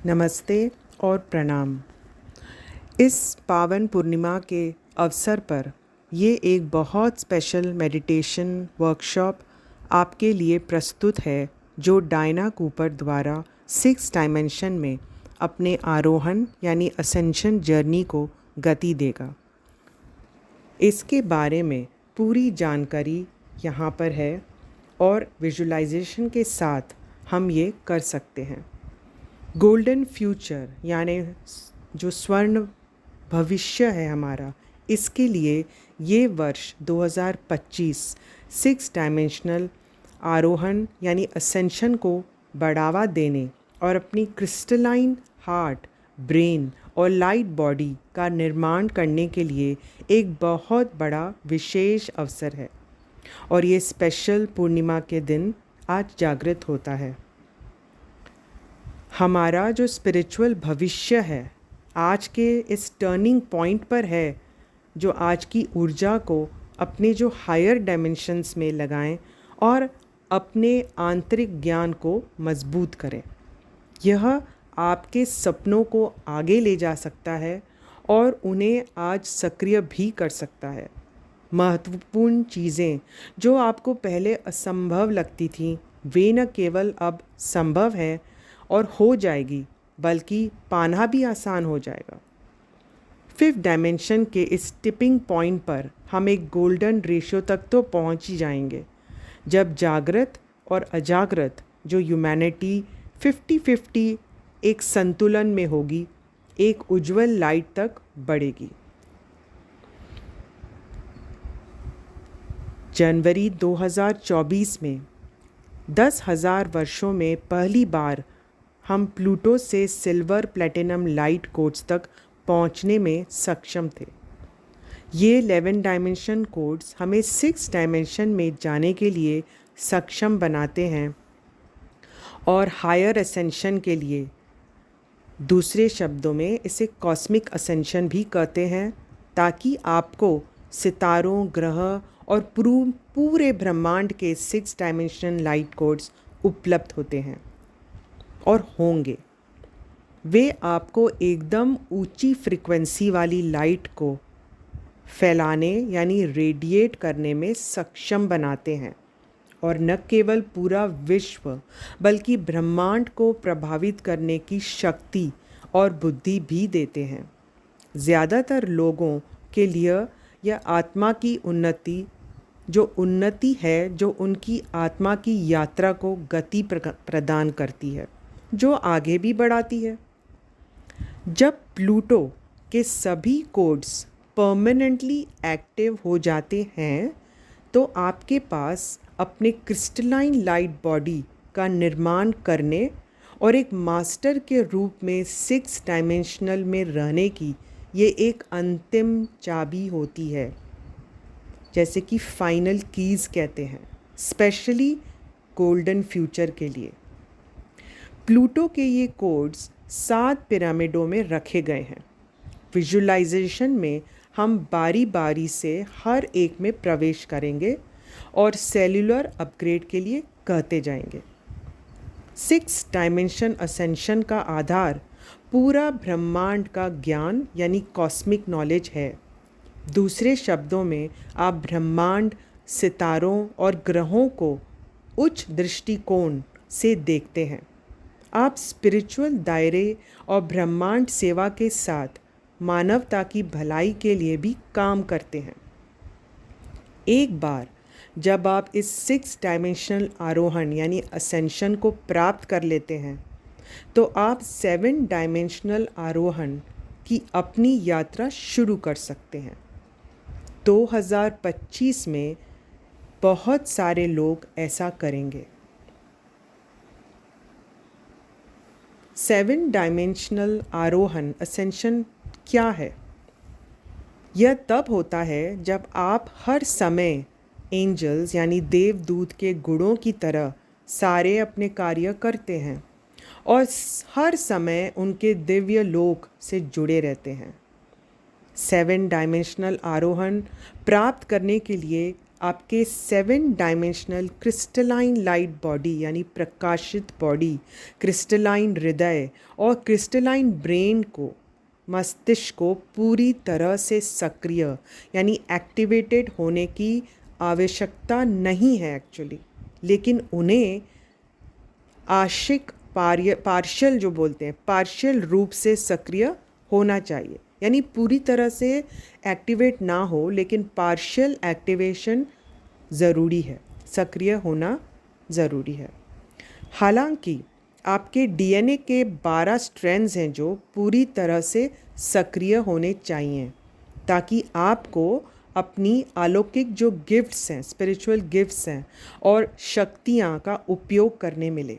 नमस्ते और प्रणाम। इस पावन पूर्णिमा के अवसर पर ये एक बहुत स्पेशल मेडिटेशन वर्कशॉप आपके लिए प्रस्तुत है जो डायना कूपर द्वारा 6 डायमेंशन में अपने आरोहण यानी असेंशन जर्नी को गति देगा। इसके बारे में पूरी जानकारी यहाँ पर है और विजुअलाइजेशन के साथ हम ये कर सकते हैं। गोल्डन फ्यूचर यानी जो स्वर्ण भविष्य है हमारा, इसके लिए ये वर्ष 2025 6 डायमेंशनल आरोहण यानी असेंशन को बढ़ावा देने और अपनी क्रिस्टलाइन हार्ट, ब्रेन और लाइट बॉडी का निर्माण करने के लिए एक बहुत बड़ा विशेष अवसर है और ये स्पेशल पूर्णिमा के दिन आज जागृत होता है। हमारा जो स्पिरिचुअल भविष्य है आज के इस टर्निंग पॉइंट पर है, जो आज की ऊर्जा को अपने जो हायर डायमेंशंस में लगाएं और अपने आंतरिक ज्ञान को मजबूत करें। यह आपके सपनों को आगे ले जा सकता है और उन्हें आज सक्रिय भी कर सकता है। महत्वपूर्ण चीज़ें जो आपको पहले असंभव लगती थीं, वे न केवल अब संभव है और हो जाएगी, बल्कि पाना भी आसान हो जाएगा। 5th डायमेंशन के इस टिपिंग पॉइंट पर हम एक गोल्डन रेशियो तक तो पहुंच ही जाएंगे, जब जागृत और अजागृत जो ह्यूमैनिटी 50-50 एक संतुलन में होगी, एक उज्जवल लाइट तक बढ़ेगी। जनवरी 2024 में 10,000 वर्षों में पहली बार हम प्लूटो से सिल्वर प्लैटिनम लाइट कोड्स तक पहुंचने में सक्षम थे। ये 11 डायमेंशन कोड्स हमें 6 डायमेंशन में जाने के लिए सक्षम बनाते हैं और हायर असेंशन के लिए, दूसरे शब्दों में इसे कॉस्मिक असेंशन भी कहते हैं, ताकि आपको सितारों, ग्रह और पूरे ब्रह्मांड के 6 डायमेंशन लाइट कोड्स उपलब्ध होते हैं और होंगे। वे आपको एकदम ऊंची फ्रिक्वेंसी वाली लाइट को फैलाने यानी रेडिएट करने में सक्षम बनाते हैं और न केवल पूरा विश्व बल्कि ब्रह्मांड को प्रभावित करने की शक्ति और बुद्धि भी देते हैं। ज़्यादातर लोगों के लिए यह आत्मा की उन्नति है जो उनकी आत्मा की यात्रा को गति प्रदान करती है, जो आगे भी बढ़ाती है। जब प्लूटो के सभी कोड्स परमानेंटली एक्टिव हो जाते हैं तो आपके पास अपने क्रिस्टलाइन लाइट बॉडी का निर्माण करने और एक मास्टर के रूप में 6 डायमेंशनल में रहने की ये एक अंतिम चाबी होती है, जैसे कि फाइनल कीज़ कहते हैं, स्पेशली गोल्डन फ्यूचर के लिए। प्लूटो के ये कोड्स 7 पिरामिडों में रखे गए हैं। विजुअलाइजेशन में हम बारी बारी से हर एक में प्रवेश करेंगे और सेल्यूलर अपग्रेड के लिए कहते जाएंगे। 6 डायमेंशन असेंशन का आधार पूरा ब्रह्मांड का ज्ञान यानी कॉस्मिक नॉलेज है। दूसरे शब्दों में आप ब्रह्मांड, सितारों और ग्रहों को उच्च दृष्टिकोण से देखते हैं। आप स्पिरिचुअल दायरे और ब्रह्मांड सेवा के साथ मानवता की भलाई के लिए भी काम करते हैं। एक बार जब आप इस 6 डायमेंशनल आरोहण यानी असेंशन को प्राप्त कर लेते हैं, तो आप 7 डायमेंशनल आरोहण की अपनी यात्रा शुरू कर सकते हैं। 2025 में बहुत सारे लोग ऐसा करेंगे। 7 डायमेंशनल आरोहण असेंशन क्या है? यह तब होता है जब आप हर समय एंजल्स यानी देवदूत के गुणों की तरह सारे अपने कार्य करते हैं और हर समय उनके दिव्य लोक से जुड़े रहते हैं। 7 डायमेंशनल आरोहण प्राप्त करने के लिए आपके 7 डायमेंशनल क्रिस्टलाइन लाइट बॉडी यानी प्रकाशित बॉडी, क्रिस्टलाइन हृदय और क्रिस्टलाइन ब्रेन को, मस्तिष्क को पूरी तरह से सक्रिय यानी एक्टिवेटेड होने की आवश्यकता नहीं है एक्चुअली, लेकिन उन्हें आंशिक पार्शियल जो बोलते हैं पार्शियल रूप से सक्रिय होना चाहिए, यानी पूरी तरह से एक्टिवेट ना हो लेकिन पार्शियल एक्टिवेशन ज़रूरी है, सक्रिय होना ज़रूरी है। हालांकि आपके डीएनए के 12 स्ट्रैंड्स हैं जो पूरी तरह से सक्रिय होने चाहिए ताकि आपको अपनी अलौकिक जो गिफ्ट्स हैं, स्पिरिचुअल गिफ्ट्स हैं और शक्तियाँ का उपयोग करने मिले।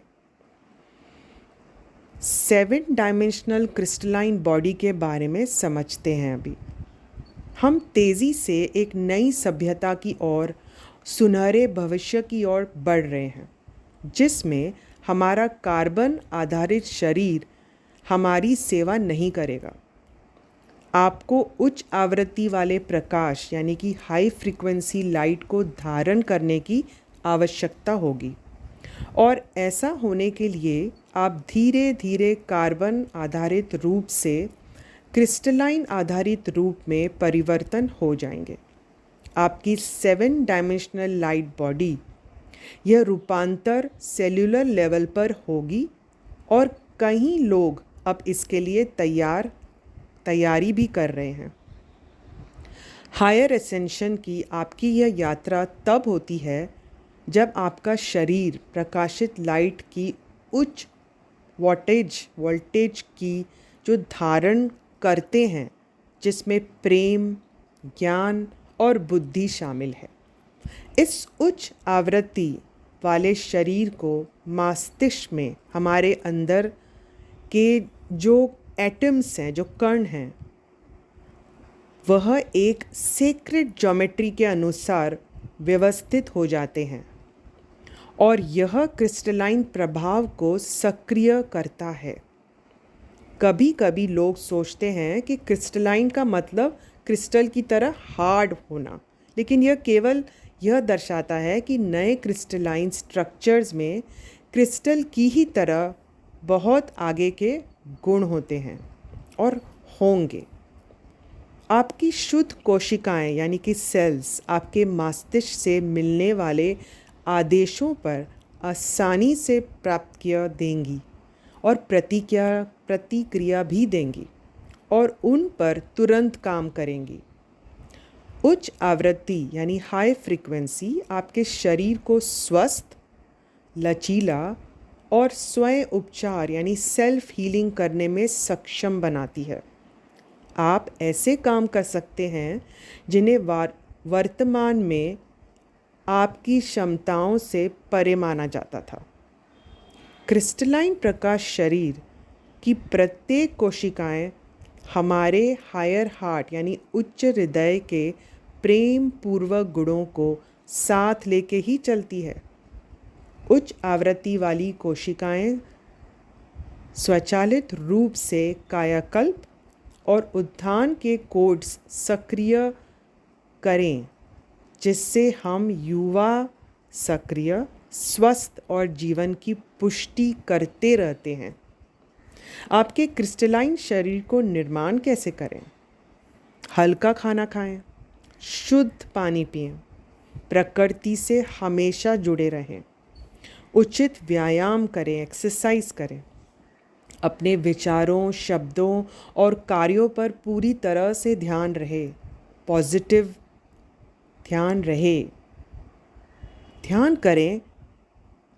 7 डायमेंशनल क्रिस्टलाइन बॉडी के बारे में समझते हैं। अभी हम तेज़ी से एक नई सभ्यता की ओर, सुनहरे भविष्य की ओर बढ़ रहे हैं जिसमें हमारा कार्बन आधारित शरीर हमारी सेवा नहीं करेगा। आपको उच्च आवृत्ति वाले प्रकाश यानी कि हाई फ्रीक्वेंसी लाइट को धारण करने की आवश्यकता होगी और ऐसा होने के लिए आप धीरे धीरे कार्बन आधारित रूप से क्रिस्टलाइन आधारित रूप में परिवर्तन हो जाएंगे। आपकी 7 डायमेंशनल लाइट बॉडी, यह रूपांतर सेल्यूलर लेवल पर होगी और कई लोग अब इसके लिए तैयारी भी कर रहे हैं। हायर एसेंशन की आपकी यह यात्रा तब होती है जब आपका शरीर प्रकाशित लाइट की उच्च वोल्टेज की जो धारण करते हैं, जिसमें प्रेम, ज्ञान और बुद्धि शामिल है। इस उच्च आवृत्ति वाले शरीर को मस्तिष्क में हमारे अंदर के जो एटम्स हैं, जो कण हैं, वह एक सेक्रेड ज्योमेट्री के अनुसार व्यवस्थित हो जाते हैं और यह क्रिस्टलाइन प्रभाव को सक्रिय करता है। कभी कभी लोग सोचते हैं कि क्रिस्टलाइन का मतलब क्रिस्टल की तरह हार्ड होना, लेकिन यह केवल यह दर्शाता है कि नए क्रिस्टलाइन स्ट्रक्चर्स में क्रिस्टल की ही तरह बहुत आगे के गुण होते हैं और होंगे। आपकी शुद्ध कोशिकाएं यानी कि सेल्स आपके मस्तिष्क से मिलने वाले आदेशों पर आसानी से प्रतिक्रिया देंगी और प्रतिक्रिया भी देंगी और उन पर तुरंत काम करेंगी। उच्च आवृत्ति यानी हाई फ्रीक्वेंसी आपके शरीर को स्वस्थ, लचीला और स्वयं उपचार यानी सेल्फ हीलिंग करने में सक्षम बनाती है। आप ऐसे काम कर सकते हैं जिन्हें वर्तमान में आपकी क्षमताओं से परे माना जाता था। क्रिस्टलाइन प्रकाश शरीर की प्रत्येक कोशिकाएं हमारे हायर हार्ट यानी उच्च हृदय के प्रेम पूर्वक गुणों को साथ लेके ही चलती है। उच्च आवृत्ति वाली कोशिकाएं स्वचालित रूप से कायाकल्प और उत्थान के कोड्स सक्रिय करें, जिससे हम युवा, सक्रिय, स्वस्थ और जीवन की पुष्टि करते रहते हैं। आपके क्रिस्टलाइन शरीर को निर्माण कैसे करें? हल्का खाना खाएं, शुद्ध पानी पिएं, प्रकृति से हमेशा जुड़े रहें, उचित व्यायाम करें, एक्सरसाइज करें, अपने विचारों, शब्दों और कार्यों पर पूरी तरह से ध्यान रहे, पॉजिटिव ध्यान रहे, ध्यान करें,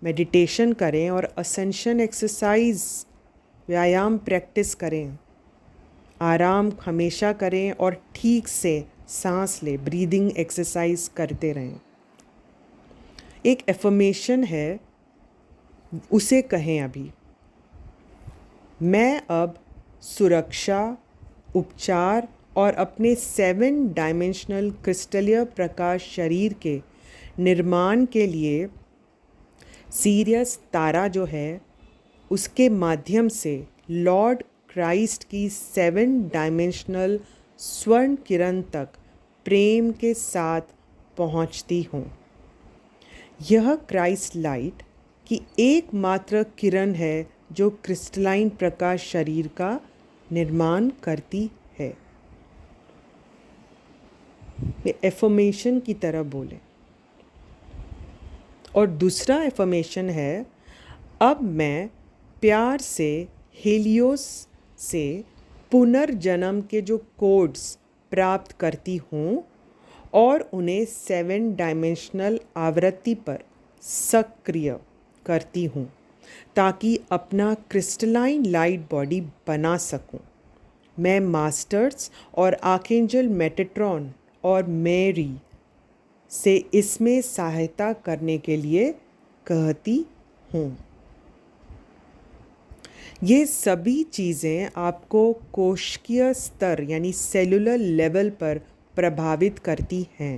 मेडिटेशन करें और असेंशन एक्सरसाइज व्यायाम प्रैक्टिस करें। आराम हमेशा करें और ठीक से सांस लें, ब्रीदिंग एक्सरसाइज करते रहें। एक एफर्मेशन है, उसे कहें अभी। मैं अब सुरक्षा, उपचार और अपने 7 डायमेंशनल क्रिस्टलीय प्रकाश शरीर के निर्माण के लिए सीरियस तारा जो है उसके माध्यम से लॉर्ड क्राइस्ट की 7 डायमेंशनल स्वर्ण किरण तक प्रेम के साथ पहुंचती हूँ। यह क्राइस्ट लाइट की एकमात्र किरण है जो क्रिस्टलाइन प्रकाश शरीर का निर्माण करती है। ये एफर्मेशन की तरह बोले। और दूसरा एफर्मेशन है, अब मैं प्यार से हेलियोस से पुनर्जन्म के जो कोड्स प्राप्त करती हूँ और उन्हें 7 डायमेंशनल आवृत्ति पर सक्रिय करती हूँ ताकि अपना क्रिस्टलाइन लाइट बॉडी बना सकूँ। मैं मास्टर्स और आर्कएंजल मेटाट्रॉन और मैरी से इसमें सहायता करने के लिए कहती हूँ। ये सभी चीज़ें आपको कोशिकीय स्तर यानी सेलुलर लेवल पर प्रभावित करती हैं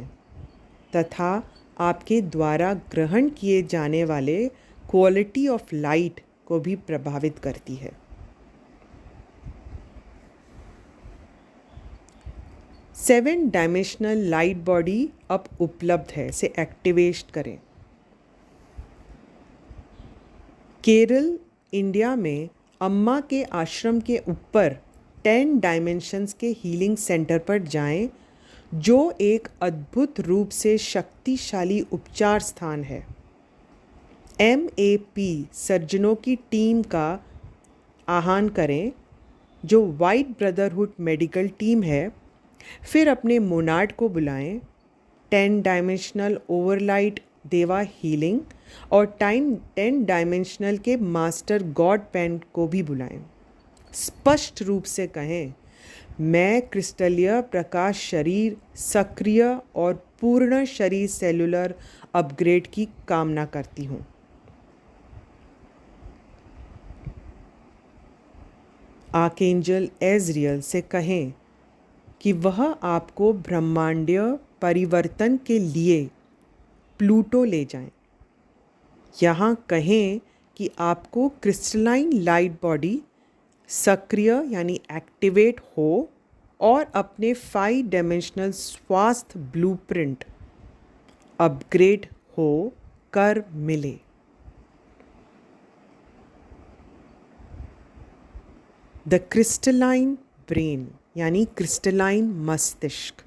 तथा आपके द्वारा ग्रहण किए जाने वाले क्वालिटी ऑफ लाइट को भी प्रभावित करती है। 7 डायमेंशनल लाइट बॉडी अब उपलब्ध है, इसे एक्टिवेट करें। केरल, इंडिया में अम्मा के आश्रम के ऊपर 10 डायमेंशंस के हीलिंग सेंटर पर जाएं, जो एक अद्भुत रूप से शक्तिशाली उपचार स्थान है। MAP सर्जनों की टीम का आह्वान करें, जो वाइट ब्रदरहुड मेडिकल टीम है। फिर अपने मोनाड को बुलाएं, 10 डायमेंशनल ओवरलाइट देवा हीलिंग और 10 डायमेंशनल के मास्टर गॉड पेन को भी बुलाएं। स्पष्ट रूप से कहें, मैं क्रिस्टलीय प्रकाश शरीर सक्रिय और पूर्ण शरीर सेलुलर अपग्रेड की कामना करती हूँ। आर्कएंजल एजरियल से कहें कि वह आपको ब्रह्मांडीय परिवर्तन के लिए प्लूटो ले जाएं। यहाँ कहें कि आपको क्रिस्टलाइन लाइट बॉडी सक्रिय यानी एक्टिवेट हो और अपने 5 डायमेंशनल स्वास्थ्य ब्लूप्रिंट अपग्रेड हो कर मिले। द क्रिस्टलाइन ब्रेन यानी क्रिस्टलाइन मस्तिष्क।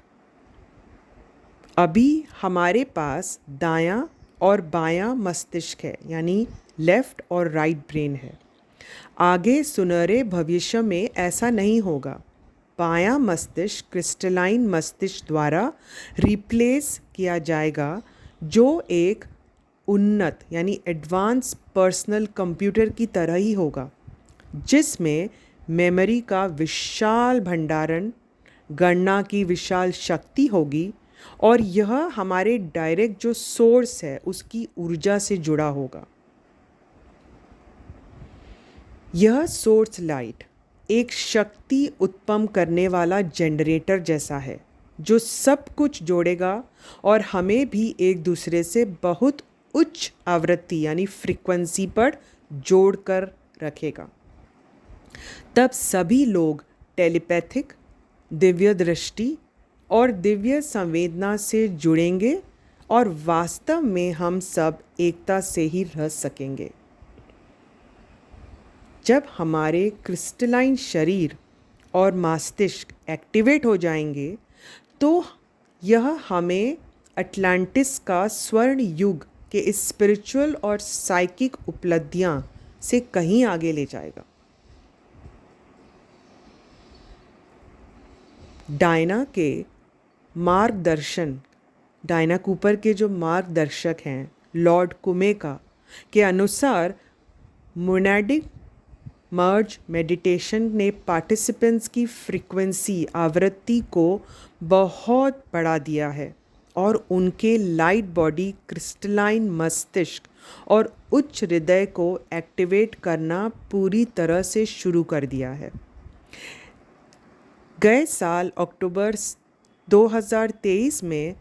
अभी हमारे पास दायां और बायां मस्तिष्क है यानी लेफ्ट और राइट ब्रेन है। आगे सुनहरे भविष्य में ऐसा नहीं होगा। बायां मस्तिष्क क्रिस्टलाइन मस्तिष्क द्वारा रिप्लेस किया जाएगा, जो एक उन्नत यानी एडवांस पर्सनल कंप्यूटर की तरह ही होगा, जिसमें मेमोरी का विशाल भंडारण, गणना की विशाल शक्ति होगी और यह हमारे डायरेक्ट जो सोर्स है उसकी ऊर्जा से जुड़ा होगा। यह सोर्स लाइट एक शक्ति उत्पन्न करने वाला जनरेटर जैसा है, जो सब कुछ जोड़ेगा और हमें भी एक दूसरे से बहुत उच्च आवृत्ति यानी फ्रीक्वेंसी पर जोड़कर रखेगा। तब सभी लोग टेलीपैथिक, दिव्य दृष्टि और दिव्य संवेदना से जुड़ेंगे और वास्तव में हम सब एकता से ही रह सकेंगे। जब हमारे क्रिस्टलाइन शरीर और मस्तिष्क एक्टिवेट हो जाएंगे तो यह हमें अटलांटिस का स्वर्ण युग के इस स्पिरिचुअल और साइकिक उपलब्धियां से कहीं आगे ले जाएगा। डायना के मार्गदर्शन, डायना कूपर के जो मार्गदर्शक हैं लॉर्ड कुमेका के अनुसार, मोनाडिक मर्ज मेडिटेशन ने पार्टिसिपेंट्स की फ्रीक्वेंसी आवृत्ति को बहुत बढ़ा दिया है और उनके लाइट बॉडी, क्रिस्टलाइन मस्तिष्क और उच्च हृदय को एक्टिवेट करना पूरी तरह से शुरू कर दिया है। गए साल अक्टूबर 2023 में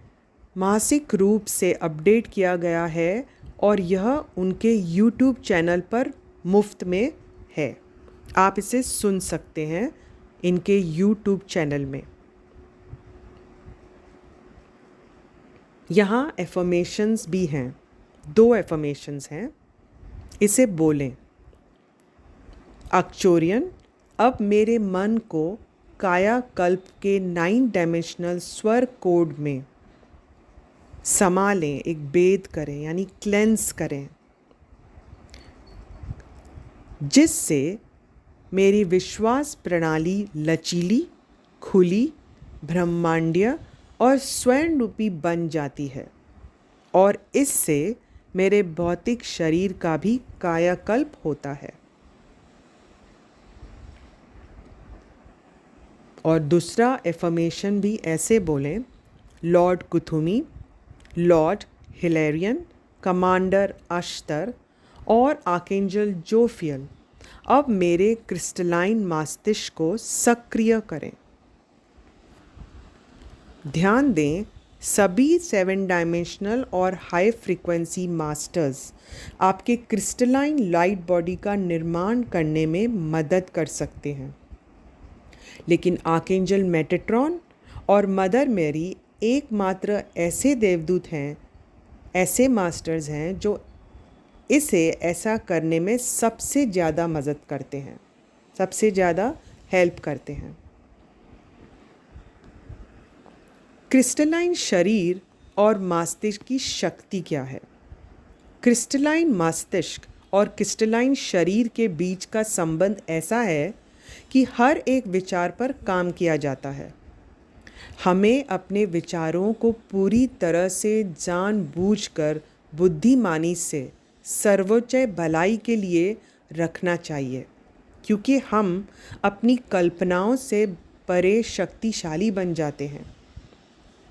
मासिक रूप से अपडेट किया गया है और यह उनके YouTube चैनल पर मुफ्त में है। आप इसे सुन सकते हैं इनके YouTube चैनल में। यहाँ एफर्मेशंस भी हैं, 2 एफर्मेशंस हैं, इसे बोलें। अक्चोरियन, अब मेरे मन को कायाकल्प के 9 डायमेंशनल स्वर कोड में समा लें, एक बेद करें यानी क्लेंस करें, जिससे मेरी विश्वास प्रणाली लचीली, खुली, ब्रह्मांडीय और स्वयं रूपी बन जाती है और इससे मेरे भौतिक शरीर का भी कायाकल्प होता है। और दूसरा एफर्मेशन भी ऐसे बोलें। Lord Kuthumi, lord Hilarion, commander Ashtar और आर्कएंजल जोफियल अब मेरे क्रिस्टलाइन मस्तिष्क को सक्रिय करें। ध्यान दें, सभी 7 डायमेंशनल और हाई फ्रीक्वेंसी मास्टर्स आपके क्रिस्टलाइन लाइट बॉडी का निर्माण करने में मदद कर सकते हैं, लेकिन आर्कएंजल मेटाट्रॉन और मदर मैरी एकमात्र ऐसे देवदूत हैं, ऐसे मास्टर्स हैं जो इसे ऐसा करने में सबसे ज़्यादा मदद करते हैं, सबसे ज़्यादा हेल्प करते हैं। क्रिस्टलाइन शरीर और मस्तिष्क की शक्ति क्या है? क्रिस्टलाइन मस्तिष्क और क्रिस्टलाइन शरीर के बीच का संबंध ऐसा है कि हर एक विचार पर काम किया जाता है। हमें अपने विचारों को पूरी तरह से जानबूझकर बुद्धिमानी से सर्वोच्च भलाई के लिए रखना चाहिए, क्योंकि हम अपनी कल्पनाओं से परे शक्तिशाली बन जाते हैं।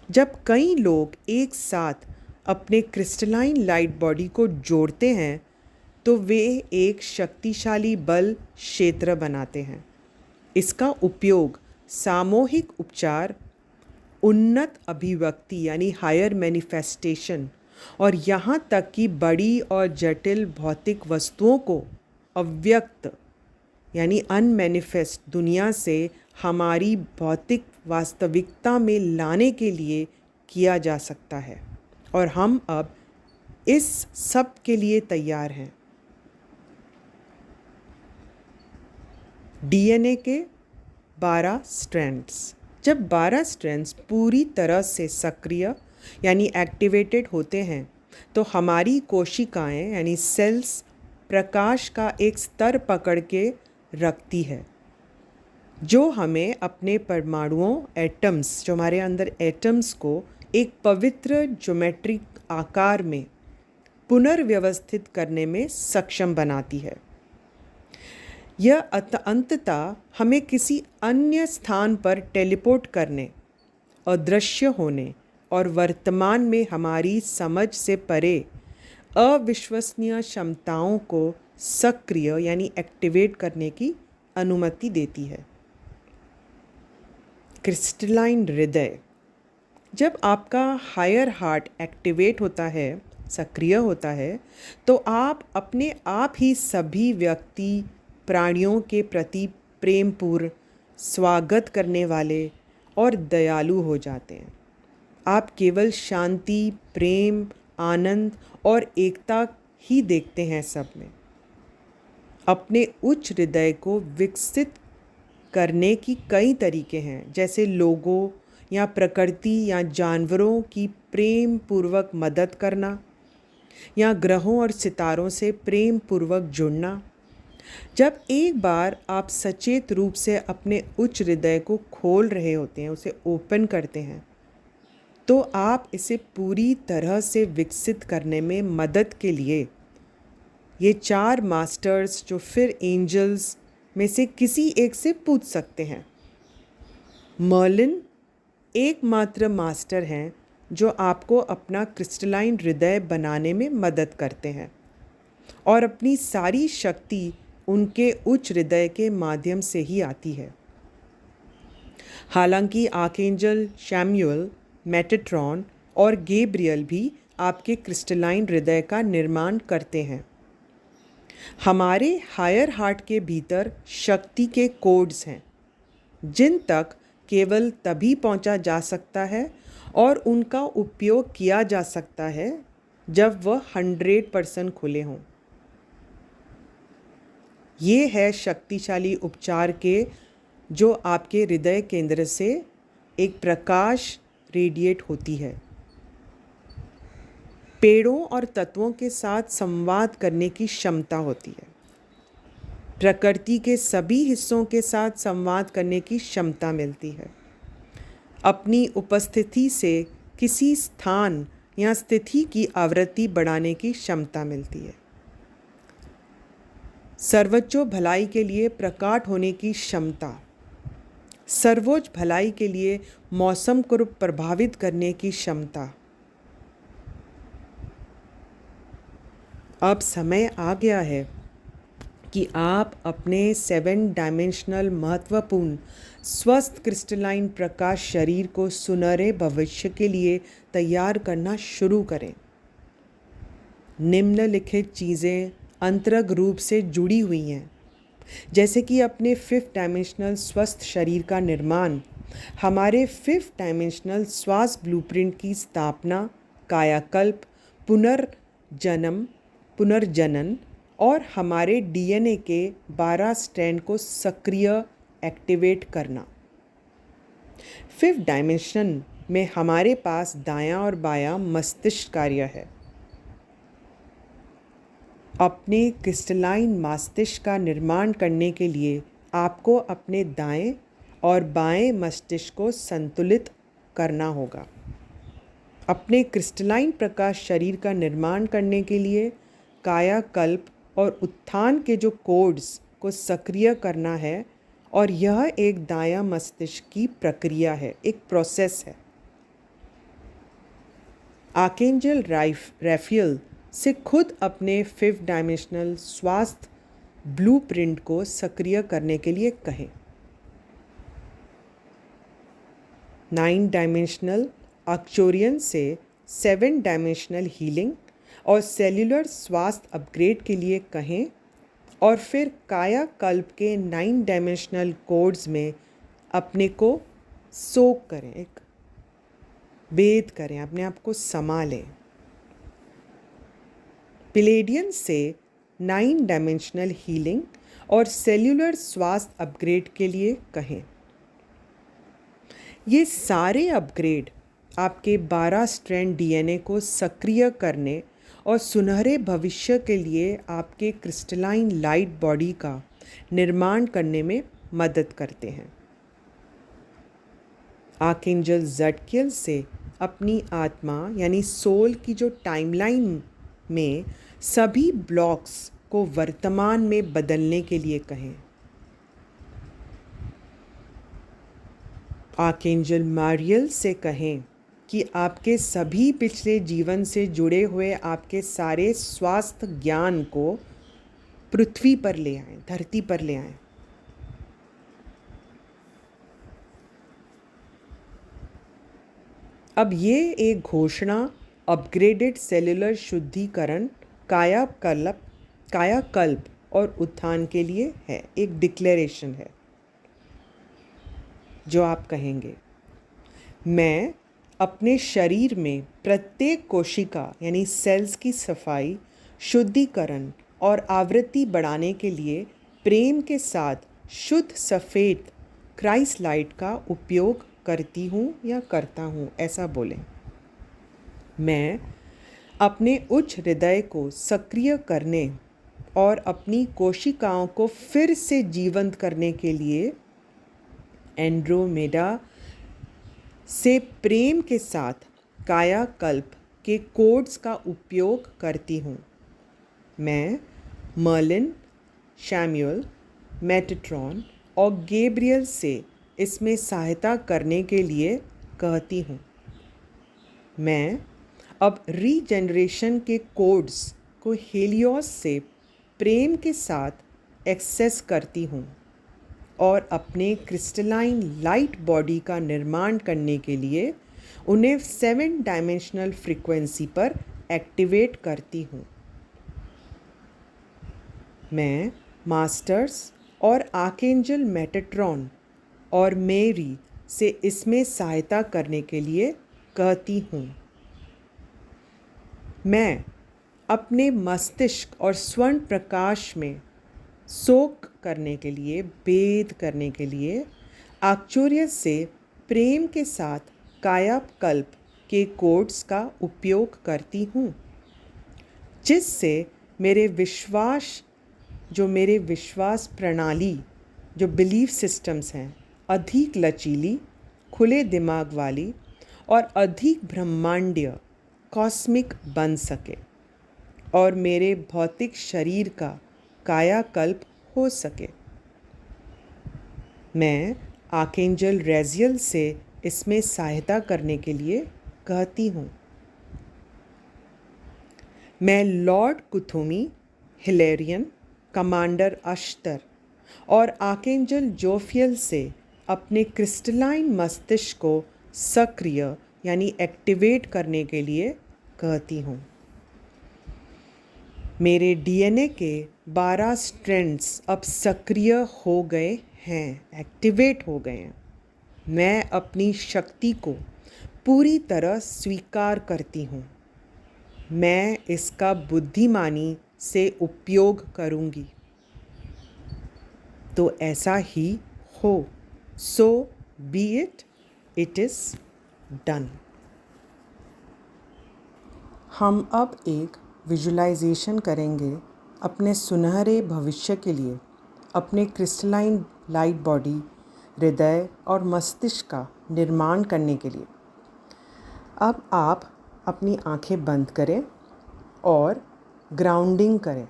जब कई लोग एक साथ अपने क्रिस्टलाइन लाइट बॉडी को जोड़ते हैं तो वे एक शक्तिशाली बल क्षेत्र बनाते हैं। इसका उपयोग सामूहिक उपचार, उन्नत अभिव्यक्ति यानी हायर मैनिफेस्टेशन और यहाँ तक कि बड़ी और जटिल भौतिक वस्तुओं को अव्यक्त यानी अनमैनिफेस्ट दुनिया से हमारी भौतिक वास्तविकता में लाने के लिए किया जा सकता है, और हम अब इस सब के लिए तैयार हैं। डीएनए के 12 स्ट्रैंड्स। जब 12 स्ट्रैंड्स पूरी तरह से सक्रिय यानी एक्टिवेटेड होते हैं तो हमारी कोशिकाएं यानी सेल्स प्रकाश का एक स्तर पकड़ के रखती है, जो हमें अपने परमाणुओं एटम्स, जो हमारे अंदर एटम्स को एक पवित्र ज्योमेट्रिक आकार में पुनर्व्यवस्थित करने में सक्षम बनाती है। यह अंततः हमें किसी अन्य स्थान पर टेलीपोर्ट करने, अदृश्य होने और वर्तमान में हमारी समझ से परे अविश्वसनीय क्षमताओं को सक्रिय यानी एक्टिवेट करने की अनुमति देती है। क्रिस्टलाइन हृदय। जब आपका हायर हार्ट एक्टिवेट होता है, सक्रिय होता है, तो आप अपने आप ही सभी व्यक्ति प्राणियों के प्रति प्रेमपूर्ण, स्वागत करने वाले और दयालु हो जाते हैं। आप केवल शांति, प्रेम, आनंद और एकता ही देखते हैं सब में। अपने उच्च हृदय को विकसित करने की कई तरीके हैं, जैसे लोगों या प्रकृति या जानवरों की प्रेम पूर्वक मदद करना, या ग्रहों और सितारों से प्रेम पूर्वक जुड़ना। जब एक बार आप सचेत रूप से अपने उच्च हृदय को खोल रहे होते हैं, उसे ओपन करते हैं, तो आप इसे पूरी तरह से विकसित करने में मदद के लिए ये 4 मास्टर्स, जो फिर एंजल्स में से किसी एक से पूछ सकते हैं। मर्लिन एकमात्र मास्टर हैं जो आपको अपना क्रिस्टलाइन हृदय बनाने में मदद करते हैं, और अपनी सारी शक्ति उनके उच्च हृदय के माध्यम से ही आती है। हालांकि आर्कएंजल शैम्यूएल, मेटाट्रॉन और गैब्रियल भी आपके क्रिस्टलाइन हृदय का निर्माण करते हैं। हमारे हायर हार्ट के भीतर शक्ति के कोड्स हैं, जिन तक केवल तभी पहुंचा जा सकता है और उनका उपयोग किया जा सकता है जब वह 100% खुले हों। ये है शक्तिशाली उपचार के जो आपके हृदय केंद्र से एक प्रकाश रेडिएट होती है। पेड़ों और तत्वों के साथ संवाद करने की क्षमता होती है। प्रकृति के सभी हिस्सों के साथ संवाद करने की क्षमता मिलती है। अपनी उपस्थिति से किसी स्थान या स्थिति की आवृत्ति बढ़ाने की क्षमता मिलती है। सर्वोच्च भलाई के लिए प्रकट होने की क्षमता, सर्वोच्च भलाई के लिए मौसम को प्रभावित करने की क्षमता। अब समय आ गया है कि आप अपने 7 डायमेंशनल महत्वपूर्ण स्वस्थ क्रिस्टलाइन प्रकाश शरीर को सुनहरे भविष्य के लिए तैयार करना शुरू करें। निम्नलिखित चीज़ें अंतरंग रूप से जुड़ी हुई हैं, जैसे कि अपने 5th डायमेंशनल स्वस्थ शरीर का निर्माण, हमारे 5th डायमेंशनल स्वास्थ्य ब्लूप्रिंट की स्थापना, कायाकल्प, पुनर्जनन और हमारे डीएनए के 12 स्ट्रैंड को सक्रिय एक्टिवेट करना। 5th डायमेंशन में हमारे पास दायां और बायां मस्तिष्क कार्य है। अपने क्रिस्टलाइन मस्तिष्क का निर्माण करने के लिए आपको अपने दाएं और बाएं मस्तिष्क को संतुलित करना होगा। अपने क्रिस्टलाइन प्रकाश शरीर का निर्माण करने के लिए कायाकल्प और उत्थान के जो कोड्स को सक्रिय करना है, और यह एक दायां मस्तिष्क की प्रक्रिया है, एक प्रोसेस है। आर्कएंजल राफेल से खुद अपने 5th डायमेंशनल स्वास्थ्य ब्लूप्रिंट को सक्रिय करने के लिए कहें। 9 डायमेंशनल आर्क्चुरियन से 7 डायमेंशनल हीलिंग और सेल्यूलर स्वास्थ्य अपग्रेड के लिए कहें, और फिर कायाकल्प के 9 डायमेंशनल कोड्स में अपने को सोक करें, एक वेद करें, अपने आप को समा लें। प्लेडियन से 9 डायमेंशनल हीलिंग और सेल्यूलर स्वास्थ्य अपग्रेड के लिए कहें। ये सारे अपग्रेड आपके 12 स्ट्रैंड डीएनए को सक्रिय करने और सुनहरे भविष्य के लिए आपके क्रिस्टलाइन लाइट बॉडी का निर्माण करने में मदद करते हैं। आर्कएंजल जडकियल से अपनी आत्मा यानी सोल की जो टाइमलाइन में सभी ब्लॉक्स को वर्तमान में बदलने के लिए कहें। आर्कएंजल मैरियल से कहें कि आपके सभी पिछले जीवन से जुड़े हुए आपके सारे स्वास्थ्य ज्ञान को पृथ्वी पर ले आएं, धरती पर ले आएं। अब ये एक घोषणा अपग्रेडेड सेल्युलर शुद्धिकरण, कायाकल्प और उत्थान के लिए है, एक डिक्लेरेशन है जो आप कहेंगे। मैं अपने शरीर में प्रत्येक कोशिका यानी सेल्स की सफाई, शुद्धिकरण और आवृत्ति बढ़ाने के लिए प्रेम के साथ शुद्ध सफ़ेद क्राइस्ट लाइट का उपयोग करती हूँ या करता हूँ, ऐसा बोलें। मैं अपने उच्च हृदय को सक्रिय करने और अपनी कोशिकाओं को फिर से जीवंत करने के लिए एंड्रोमेडा से प्रेम के साथ कायाकल्प के कोड्स का उपयोग करती हूँ। मैं मर्लिन, शैम्यूल, मेटाट्रॉन और गैब्रियल से इसमें सहायता करने के लिए कहती हूँ। मैं अब रीजनरेशन के कोड्स को हेलियोस से प्रेम के साथ एक्सेस करती हूँ और अपने क्रिस्टलाइन लाइट बॉडी का निर्माण करने के लिए उन्हें 7 डायमेंशनल फ्रीक्वेंसी पर एक्टिवेट करती हूँ। मैं मास्टर्स और आर्कएंजल मेटाट्रॉन और मेरी से इसमें सहायता करने के लिए कहती हूँ। मैं अपने मस्तिष्क और स्वर्ण प्रकाश में सोख करने के लिए, भेद करने के लिए आश्चर्य से प्रेम के साथ कायाकल्प के कोड्स का उपयोग करती हूँ, जिससे मेरे विश्वास प्रणाली, जो बिलीफ सिस्टम्स हैं, अधिक लचीली, खुले दिमाग वाली और अधिक ब्रह्मांडीय, कॉस्मिक बन सके और मेरे भौतिक शरीर का कायाकल्प हो सके। मैं आर्कएंजल रेजियल से इसमें सहायता करने के लिए कहती हूँ। मैं लॉर्ड कुथुमी, हिलेरियन, कमांडर अश्तर और आर्कएंजल जोफियल से अपने क्रिस्टलाइन मस्तिष्क को सक्रिय यानी एक्टिवेट करने के लिए कहती हूँ। मेरे डीएनए के 12 स्ट्रैंड्स अब सक्रिय हो गए हैं, एक्टिवेट हो गए हैं। मैं अपनी शक्ति को पूरी तरह स्वीकार करती हूँ। मैं इसका बुद्धिमानी से उपयोग करूँगी। तो ऐसा ही हो। So be it, it is done. हम अब एक विजुलाइजेशन करेंगे अपने सुनहरे भविष्य के लिए, अपने क्रिस्टलाइन लाइट बॉडी, हृदय और मस्तिष्क का निर्माण करने के लिए। अब आप अपनी आंखें बंद करें और ग्राउंडिंग करें।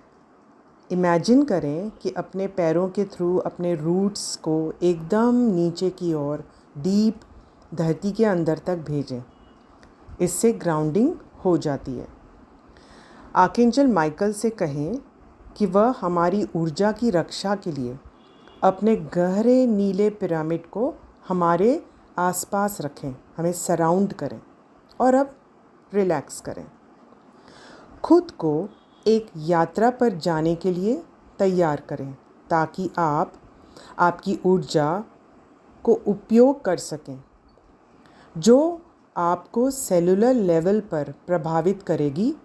इमेजिन करें कि अपने पैरों के थ्रू अपने रूट्स को एकदम नीचे की ओर डीप धरती के अंदर तक भेजें। इससे ग्राउंडिंग हो जाती है। आर्कएंजल माइकल से कहें कि वह हमारी ऊर्जा की रक्षा के लिए अपने गहरे नीले पिरामिड को हमारे आसपास रखें, हमें सराउंड करें और अब रिलैक्स करें। खुद को एक यात्रा पर जाने के लिए तैयार करें ताकि आप आपकी ऊर्जा को उपयोग कर सकें, जो आपको सेलुलर लेवल पर प्रभावित करेगी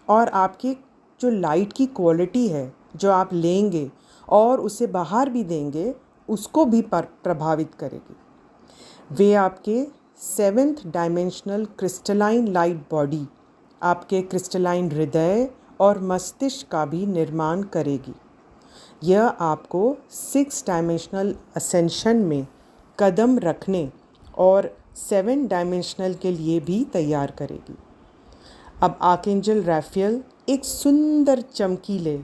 और आपकी जो लाइट की क्वालिटी है जो आप लेंगे और उसे बाहर भी देंगे, उसको भी प्रभावित करेगी। वे आपके 7th dimensional crystalline light body, आपके क्रिस्टलाइन हृदय और मस्तिष्क का भी निर्माण करेगी। यह आपको 6 डायमेंशनल असेंशन में कदम रखने और 7 डायमेंशनल के लिए भी तैयार करेगी। अब आर्कएंजल राफेल एक सुंदर चमकीले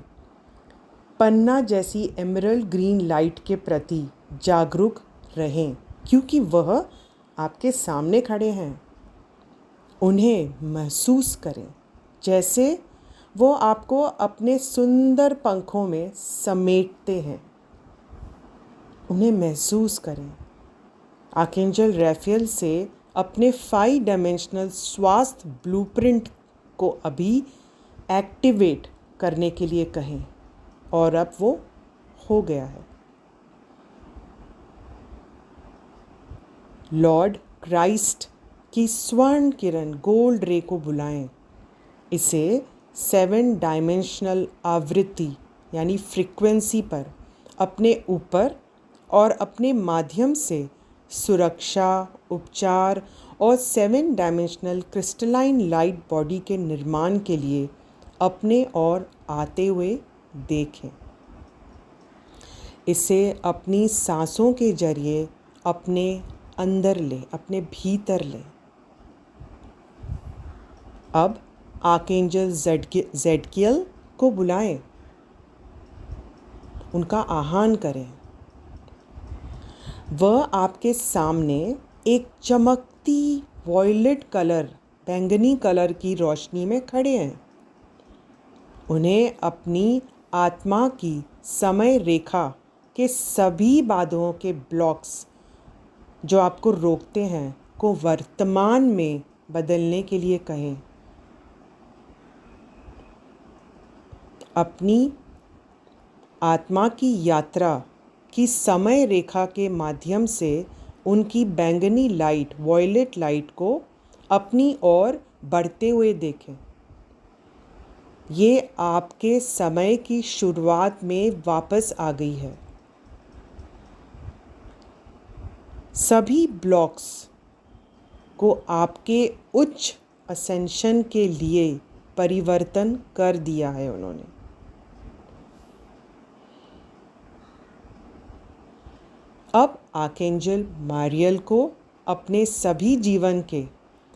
पन्ना जैसी एमरल्ड ग्रीन लाइट के प्रति जागरूक रहें, क्योंकि वह आपके सामने खड़े हैं। उन्हें महसूस करें जैसे वो आपको अपने सुंदर पंखों में समेटते हैं। उन्हें महसूस करें। आर्कएंजल राफेल से अपने 5 डायमेंशनल स्वास्थ्य ब्लूप्रिंट को अभी एक्टिवेट करने के लिए कहें और अब वो हो गया है। लॉर्ड क्राइस्ट की स्वर्ण किरण गोल्ड रे को बुलाएं। इसे 7 डायमेंशनल आवृत्ति यानी फ्रीक्वेंसी पर अपने ऊपर और अपने माध्यम से सुरक्षा, उपचार और 7 डायमेंशनल क्रिस्टलाइन लाइट बॉडी के निर्माण के लिए अपने ओर आते हुए देखें। इसे अपनी सांसों के जरिए अपने अंदर ले, अपने भीतर ले। अब आर्कएंजल ज़ेडकियल को बुलाएं, उनका आह्वान करें। वह आपके सामने एक चमकती वॉयलेट कलर, बैंगनी कलर की रोशनी में खड़े हैं। उन्हें अपनी आत्मा की समय रेखा के सभी बाधाओं के ब्लॉक्स जो आपको रोकते हैं को वर्तमान में बदलने के लिए कहें। अपनी आत्मा की यात्रा की समय रेखा के माध्यम से उनकी बैंगनी लाइट, वॉयलेट लाइट को अपनी ओर बढ़ते हुए देखें। ये आपके समय की शुरुआत में वापस आ गई है। सभी ब्लॉक्स को आपके उच्च असेंशन के लिए परिवर्तन कर दिया है उन्होंने। अब आर्कएंजल मारियल को अपने सभी जीवन के